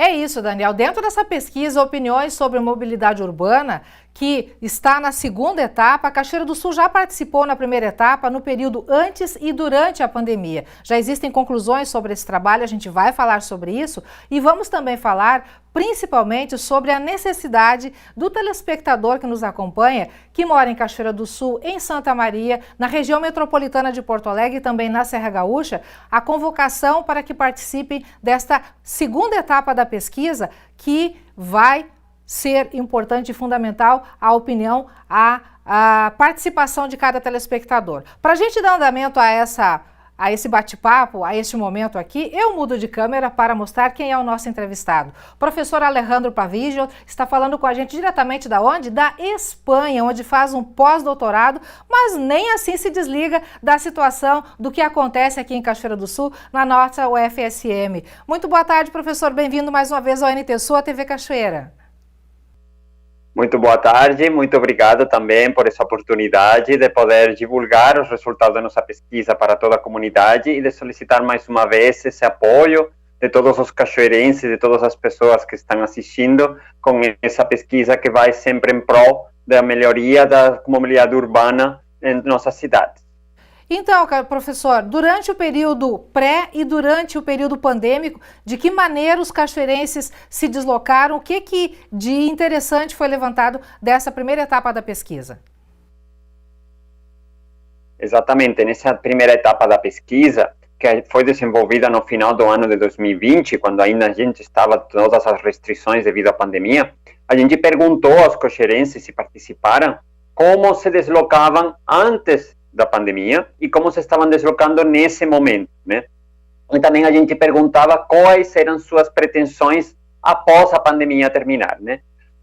É isso, Daniel. Dentro dessa pesquisa, opiniões sobre mobilidade urbana, que está na segunda etapa, a Cachoeira do Sul já participou na primeira etapa, no período antes e durante a pandemia. Já existem conclusões sobre esse trabalho, a gente vai falar sobre isso e vamos também falar principalmente sobre a necessidade do telespectador que nos acompanha, que mora em Cachoeira do Sul, em Santa Maria, na região metropolitana de Porto Alegre e também na Serra Gaúcha, a convocação para que participem desta segunda etapa da pesquisa, que vai ser importante e fundamental a opinião, a participação de cada telespectador. Para a gente dar andamento a esse bate-papo, a este momento aqui, eu mudo de câmera para mostrar quem é o nosso entrevistado. O professor Alejandro Pavigio está falando com a gente diretamente da onde? Da Espanha, onde faz um pós-doutorado, mas nem assim se desliga da situação do que acontece aqui em Cachoeira do Sul, na nossa UFSM. Muito boa tarde, professor. Bem-vindo mais uma vez ao NT Sul, a TV Cachoeira. Muito boa tarde, muito obrigado também por essa oportunidade de poder divulgar os resultados da nossa pesquisa para toda a comunidade e de solicitar mais uma vez esse apoio de todos os cachoeirenses, de todas as pessoas que estão assistindo com essa pesquisa que vai sempre em prol da melhoria da mobilidade urbana em nossas cidades. Então, professor, durante o período pré e durante o período pandêmico, de que maneira os cachoeirenses se deslocaram? O que de interessante foi levantado dessa primeira etapa da pesquisa? Exatamente, nessa primeira etapa da pesquisa, que foi desenvolvida no final do ano de 2020, quando ainda a gente estava todas as restrições devido à pandemia, a gente perguntou aos cachoeirenses se participaram como se deslocavam antes da pandemia e como se estavam deslocando nesse momento, né? E também a gente perguntava quais eram suas pretensões após a pandemia terminar, né?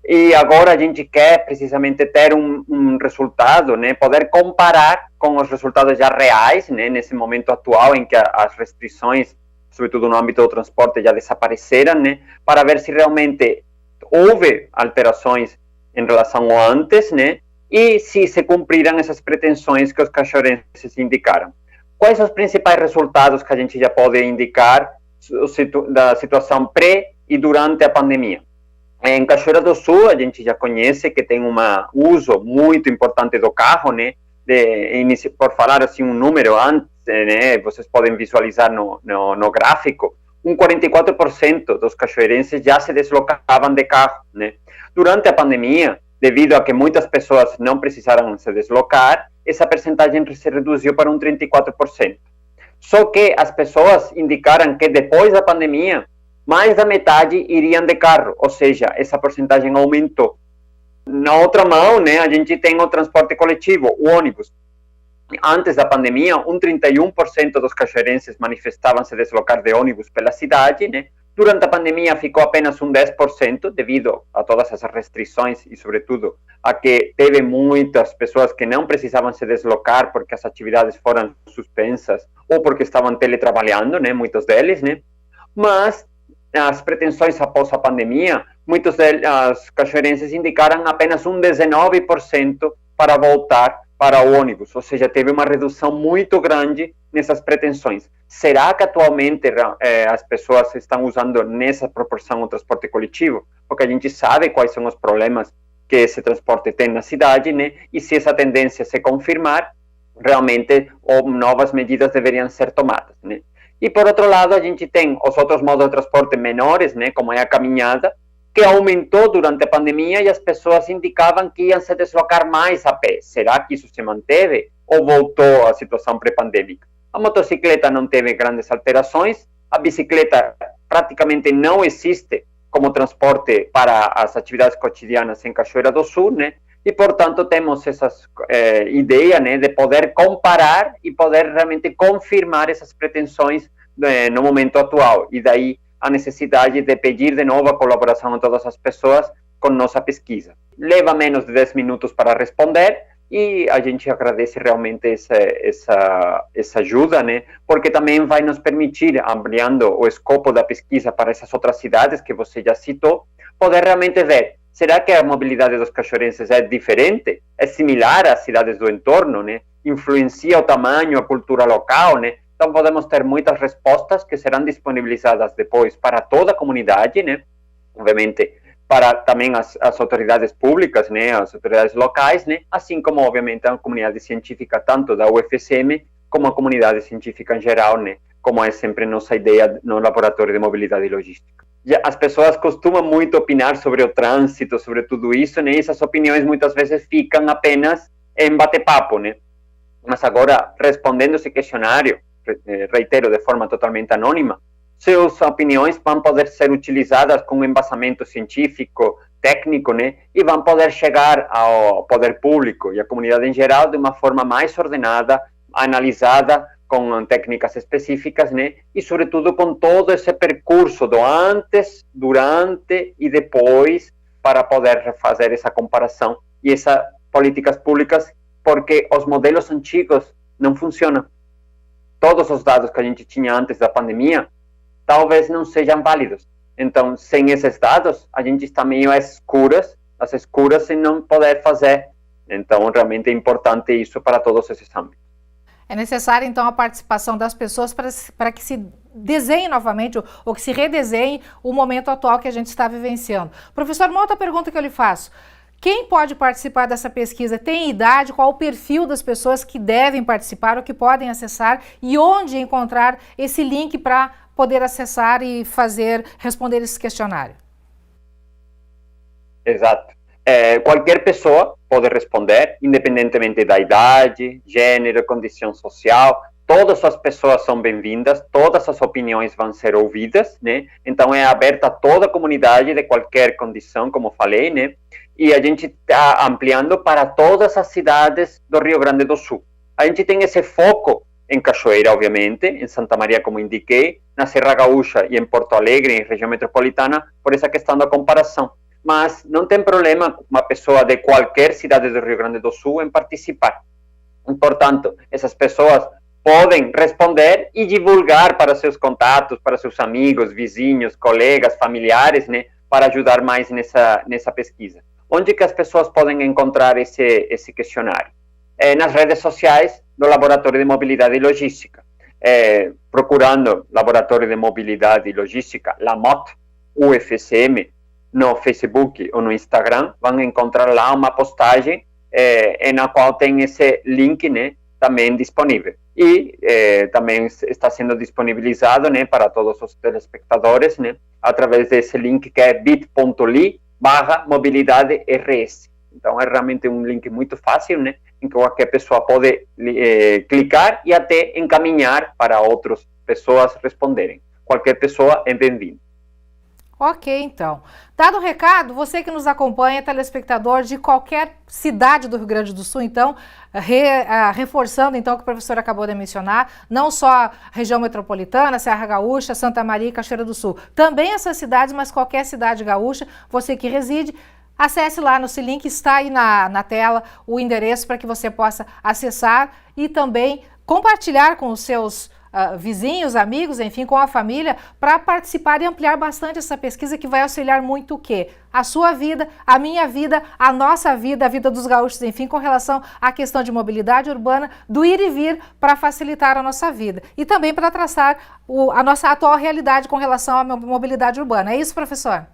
E agora a gente quer precisamente ter um resultado, né? Poder comparar com os resultados já reais, né? Nesse momento atual em que as restrições, sobretudo no âmbito do transporte, já desapareceram, né? Para ver se realmente houve alterações em relação ao antes, né? E se cumpriram essas pretensões que os cachoeirenses indicaram. Quais são os principais resultados que a gente já pode indicar da situação pré e durante a pandemia? Em Cachoeira do Sul, a gente já conhece que tem um uso muito importante do carro, né? Por falar assim um número antes, né? Vocês podem visualizar no gráfico, 44% dos cachoeirenses já se deslocavam de carro, né? Durante a pandemia, devido a que muitas pessoas não precisaram se deslocar, essa percentagem se reduziu para 34%. Só que as pessoas indicaram que depois da pandemia, mais da metade iriam de carro, ou seja, essa porcentagem aumentou. Na outra mão, né, a gente tem o transporte coletivo, o ônibus. Antes da pandemia, 31% dos cachoeirenses manifestavam se deslocar de ônibus pela cidade, né? Durante a pandemia ficou apenas 10%, devido a todas as restrições e, sobretudo, a que teve muitas pessoas que não precisavam se deslocar porque as atividades foram suspensas ou porque estavam teletrabalhando, né, muitos deles, né? Mas as pretensões após a pandemia, muitos dos cachoeirenses indicaram apenas 19% para voltar para o ônibus, ou seja, teve uma redução muito grande nessas pretensões. Será que atualmente as pessoas estão usando nessa proporção o transporte coletivo? Porque a gente sabe quais são os problemas que esse transporte tem na cidade, né? E se essa tendência se confirmar, realmente novas medidas deveriam ser tomadas, né? E por outro lado, a gente tem os outros modos de transporte menores, né? Como é a caminhada, que aumentou durante a pandemia e as pessoas indicavam que iam se deslocar mais a pé. Será que isso se manteve ou voltou à situação pré-pandêmica? A motocicleta não teve grandes alterações, a bicicleta praticamente não existe como transporte para as atividades cotidianas em Cachoeira do Sul, né? E, portanto, temos essa ideia, né, de poder comparar e poder realmente confirmar essas pretensões no momento atual. E daí a necessidade de pedir de novo a colaboração de todas as pessoas com nossa pesquisa. Leva menos de 10 minutos para responder e a gente agradece realmente essa ajuda, né? Porque também vai nos permitir, ampliando o escopo da pesquisa para essas outras cidades que você já citou, poder realmente ver, será que a mobilidade dos cachoeirenses é diferente? É similar às cidades do entorno, né? Influencia o tamanho, a cultura local, né? Então, podemos ter muitas respostas que serão disponibilizadas depois para toda a comunidade, né? Obviamente, para também as autoridades públicas, né? As autoridades locais, né? Assim como, obviamente, a comunidade científica, tanto da UFSM, como a comunidade científica em geral, né? Como é sempre nossa ideia no Laboratório de Mobilidade e Logística. As pessoas costumam muito opinar sobre o trânsito, sobre tudo isso, né? E essas opiniões muitas vezes ficam apenas em bate-papo, né? Mas agora, respondendo esse questionário, reitero, de forma totalmente anônima, suas opiniões vão poder ser utilizadas com embasamento científico, técnico, né? E vão poder chegar ao poder público e à comunidade em geral de uma forma mais ordenada, analisada, com técnicas específicas, né? E, sobretudo, com todo esse percurso do antes, durante e depois, para poder fazer essa comparação e essas políticas públicas, porque os modelos antigos não funcionam. Todos os dados que a gente tinha antes da pandemia talvez não sejam válidos. Então, sem esses dados, a gente está meio às escuras, sem não poder fazer. Então, realmente é importante isso para todos esses âmbitos. É necessária, então, a participação das pessoas para que se desenhe novamente, ou que se redesenhe o momento atual que a gente está vivenciando. Professor, uma outra pergunta que eu lhe faço. Quem pode participar dessa pesquisa? Tem idade? Qual o perfil das pessoas que devem participar ou que podem acessar? E onde encontrar esse link para poder acessar e responder esse questionário? Exato. Qualquer pessoa pode responder, independentemente da idade, gênero, condição social. Todas as pessoas são bem-vindas, todas as opiniões vão ser ouvidas, né? Então, é aberta a toda a comunidade de qualquer condição, como falei, né? E a gente está ampliando para todas as cidades do Rio Grande do Sul. A gente tem esse foco em Cachoeira, obviamente, em Santa Maria, como indiquei, na Serra Gaúcha e em Porto Alegre, em região metropolitana, por essa questão da comparação. Mas não tem problema uma pessoa de qualquer cidade do Rio Grande do Sul em participar. Portanto, essas pessoas podem responder e divulgar para seus contatos, para seus amigos, vizinhos, colegas, familiares, né, para ajudar mais nessa pesquisa. Onde que as pessoas podem encontrar esse questionário? Nas redes sociais do Laboratório de Mobilidade e Logística. Procurando Laboratório de Mobilidade e Logística, LAMOT, UFSM, no Facebook ou no Instagram, vão encontrar lá uma postagem na qual tem esse link, né, também disponível. E também está sendo disponibilizado, né, para todos os telespectadores, né, através desse link que é bit.ly/mobilidade-rs. Então, é realmente um link muito fácil, né, em que qualquer pessoa pode clicar e até encaminhar para outras pessoas responderem. Qualquer pessoa é bem-vinda. Ok, então. Dado o recado, você que nos acompanha, telespectador de qualquer cidade do Rio Grande do Sul, então, reforçando então o que o professor acabou de mencionar, não só a região metropolitana, Serra Gaúcha, Santa Maria e Cachoeira do Sul, também essas cidades, mas qualquer cidade gaúcha, você que reside, acesse lá no link, está aí na tela o endereço para que você possa acessar e também compartilhar com os seus vizinhos, amigos, enfim, com a família, para participar e ampliar bastante essa pesquisa que vai auxiliar muito o quê? A sua vida, a minha vida, a nossa vida, a vida dos gaúchos, enfim, com relação à questão de mobilidade urbana, do ir e vir para facilitar a nossa vida e também para traçar a nossa atual realidade com relação à mobilidade urbana. É isso, professor?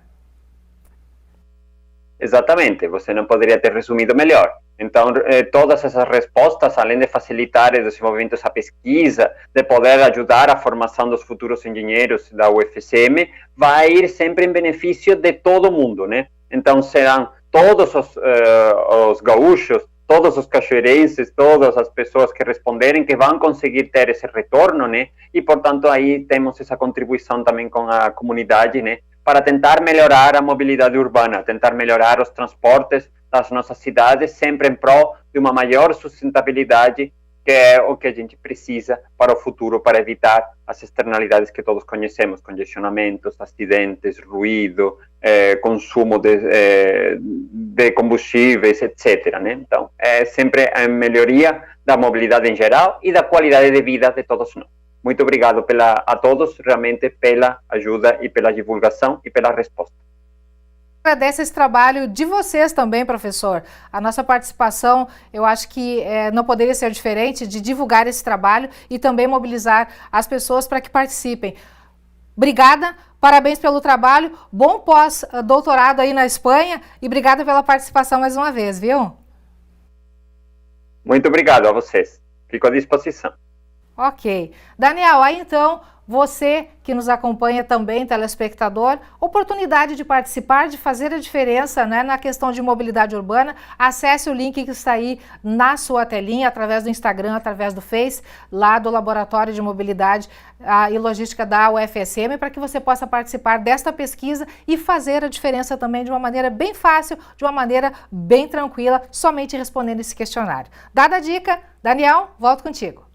Exatamente, você não poderia ter resumido melhor. Então, todas essas respostas, além de facilitar o desenvolvimento dessa pesquisa, de poder ajudar a formação dos futuros engenheiros da UFSM, vai ir sempre em benefício de todo mundo, né? Então, serão todos os gaúchos, todos os cachoeirenses, todas as pessoas que responderem que vão conseguir ter esse retorno, né? E, portanto, aí temos essa contribuição também com a comunidade, né? Para tentar melhorar a mobilidade urbana, tentar melhorar os transportes das nossas cidades, sempre em prol de uma maior sustentabilidade, que é o que a gente precisa para o futuro, para evitar as externalidades que todos conhecemos, congestionamentos, acidentes, ruído, consumo de combustíveis, etc., né? Então, é sempre a melhoria da mobilidade em geral e da qualidade de vida de todos nós. Muito obrigado a todos, realmente, pela ajuda e pela divulgação e pela resposta. Agradece esse trabalho de vocês também, professor. A nossa participação, eu acho que não poderia ser diferente de divulgar esse trabalho e também mobilizar as pessoas para que participem. Obrigada, parabéns pelo trabalho, bom pós-doutorado aí na Espanha e obrigada pela participação mais uma vez, viu? Muito obrigado a vocês. Fico à disposição. Ok. Daniel, aí então, você que nos acompanha também, telespectador, oportunidade de participar, de fazer a diferença, né, na questão de mobilidade urbana, acesse o link que está aí na sua telinha, através do Instagram, através do Face, lá do Laboratório de Mobilidade e Logística da UFSM, para que você possa participar desta pesquisa e fazer a diferença também de uma maneira bem fácil, de uma maneira bem tranquila, somente respondendo esse questionário. Dada a dica, Daniel, volto contigo.